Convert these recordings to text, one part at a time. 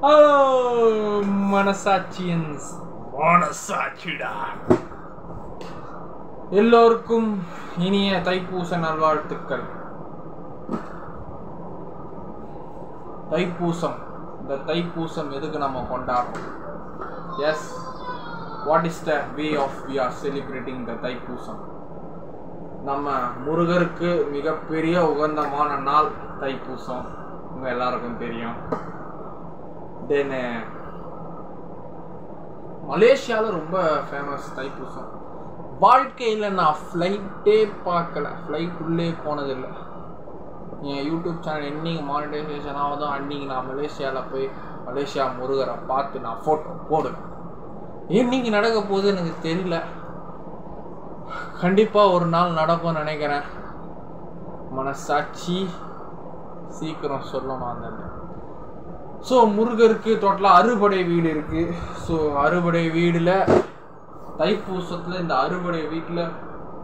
Hello மனசாட்சியன்ஸ், மனசாட்சிடா. எல்லோருக்கும் இனிய தைப்பூச நல்வாழ்த்துக்கள். தைப்பூசம், இந்த தைப்பூசம் எதுக்கு நம்ம கொண்டாடுறோம்? Yes, what is the way of we are celebrating the Thaipusam? நம்ம முருகருக்கு மிகப்பெரிய உகந்தமான நாள் தைப்பூசம், உங்க எல்லாருக்கும் தெரியும். தென் மலேசியாவில் ரொம்ப ஃபேமஸ் தைப்பூசம். வாழ்க்கையில் நான் ஃப்ளைட்டே பார்க்கல, ஃப்ளைட் உள்ளே போனதில்லை. என் யூடியூப் சேனல் என்னைக்கு மானிட்டைசேஷன் ஆகுதோ அன்றைக்கி நான் மலேசியாவில் போய் மலேசியா முருகரை பார்த்து நான் ஃபோட்டோ போடுவேன். என்னைக்கு நடக்க போகுது எனக்கு தெரியல, கண்டிப்பாக ஒரு நாள் நடக்கும்னு நினைக்கிறேன். மனசாட்சி சீக்கிரம் சொல்லணும் அந்த. ஸோ முருகருக்கு டோட்டலாக அறுபடை வீடு இருக்குது. ஸோ அறுபடை வீடில் தைப்பூசத்தில் இந்த அறுபடை வீட்டில்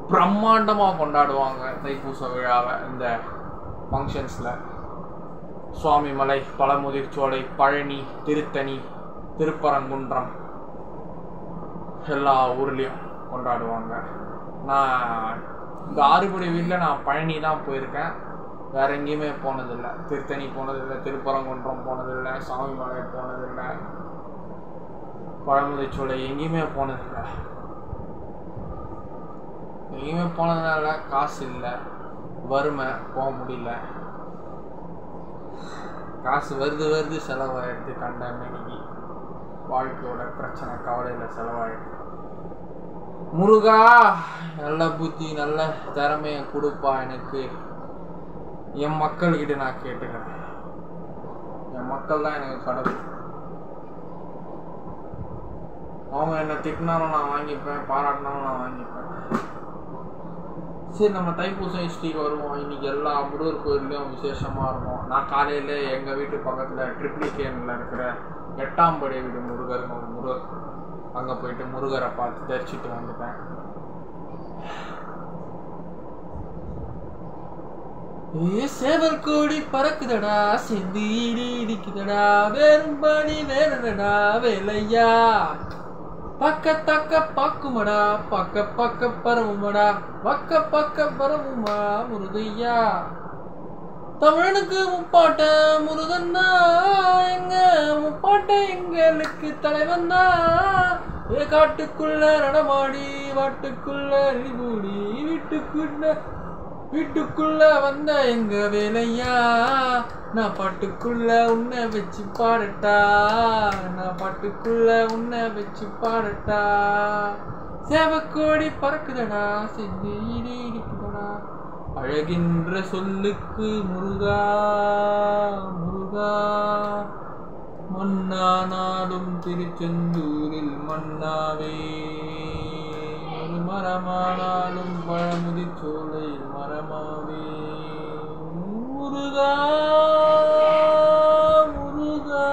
பிரம்மாண்டமாக கொண்டாடுவாங்க தைப்பூச விழாவை. இந்த ஃபங்க்ஷன்ஸில் சுவாமிமலை, பழமுதிர்ச்சோலை, பழனி, திருத்தணி, திருப்பரங்குன்றம் எல்லா ஊர்லேயும் கொண்டாடுவாங்க. நான் இந்த அறுபடை வீட்டில் நான் பழனி தான் போயிருக்கேன், வேற எங்கேயுமே போனதில்லை. திருத்தணி போனதில்லை, திருப்பரங்குன்றம் போனதில்லை, சாமிமலை போனதில்லை, பழமுதிர்ச்சோலை எங்கேயுமே போனதில்லை. எங்கேயுமே போனதுனால காசு இல்லை, வறுமை, போக முடியல. காசு வருது செலவாயிடுது. கண்ட அன்னைக்கு வாழ்க்கையோட பிரச்சனை கவலையில் செலவாயிடுது. முருகா, நல்ல புத்தி நல்ல திறமையை கொடுப்பா எனக்கு. என் மக்கள்கிட்ட நான் கேட்டுக்கிறேன். என் மக்கள் தான் எனக்கு கடவுள். அவங்க என்னை திட்டினாலும் நான் வாங்கிப்பேன், பாராட்டினாலும் நான் வாங்கிப்பேன். சரி, நம்ம தைப்பூசம் ஹிஸ்ட்ரிக்கு வருவோம். இன்னைக்கு எல்லா முருகர் கோயில்லையும் விசேஷமாக இருக்கும். நான் காலையில் எங்கள் வீட்டு பக்கத்தில் ட்ரிப்ளிகேனில் இருக்கிற 8ஆம் படை வீடு முருகர் அங்கே போயிட்டு முருகரை பார்த்து தரிசிட்டு வந்துட்டேன். சேவல் கோடி பறக்குதடா, செந்து இடிக்குதடா, வேறும்படி வேறடா வேலையா, பக்க பாக்குமடா, பக்க பரவுமடா, பக்க பரவுமா முருகையா. தமிழனுக்கு முப்பாட்ட முருகன்னா, எங்க முப்பாட்ட எங்களுக்கு தலைவன் தான். காட்டுக்குள்ள நடமாடி வாட்டுக்குள்ள நிபூடி, வீட்டுக்குள்ள வந்த எங்க வேலையா. நான் பாட்டுக்குள்ள உன்னை வச்சு பாடட்டா, நான் பாட்டுக்குள்ள உன்னை வச்சு பாடட்டா. சேவக்கோடி பறக்குதடா, செஞ்சு இடிக்குதடா, அழகின்ற சொல்லுக்கு முருகா முருகா. மன்னானாலும் திருச்செந்தூரில் மன்னாவே, ஒரு மரமானாலும் பழமுதிர்ச்சோலை மரமாவே. முருகா முருகா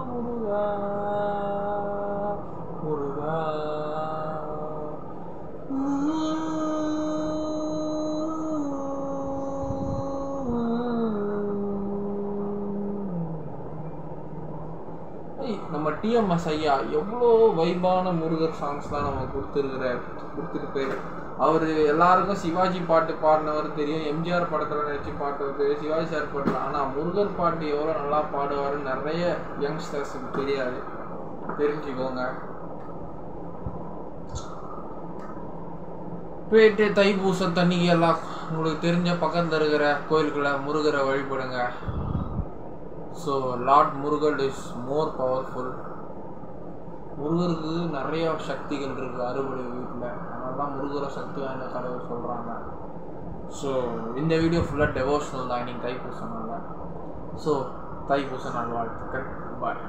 முருகா முருகா. நம்ம டிஎம்எஸ் ஐயா எவ்வளோ வைபான முருகர் சாங்ஸ்லாம் நம்ம கொடுத்துட்டு போயிரு. அவர் எல்லாருக்கும் சிவாஜி பாட்டு பாடினவர் தெரியும், எம்ஜிஆர் படத்தில் நினச்சி பாடுறது தெரியும், சிவாஜி சார் பாடலாம். ஆனால் முருகர் பாட்டு எவ்வளோ நல்லா பாடுவாருன்னு நிறைய யங்ஸ்டர்ஸுக்கு தெரியாது, தெரிஞ்சுக்கோங்க. போயிட்டு தைப்பூசத்தன்னைக்கு எல்லாம் உங்களுக்கு தெரிஞ்ச பக்கத்தில் இருக்கிற கோயிலுக்குள்ள முருகரை வழிபடுங்க. So Lord Murugar is more powerful. முருகருக்கு நிறைய சக்திகள் இருக்குது அறுபடை வீட்டில், அதனால தான் முருகரை சக்தி வாய்ந்த கடவுள் சொல்கிறாங்க. ஸோ இந்த வீடியோ ஃபுல்லாக டெவோஷனல் தான் இன்னைக்கு தைப்பூசம். ஸோ தைப்பூச நல்வாழ்த்துக்கள். பாய்.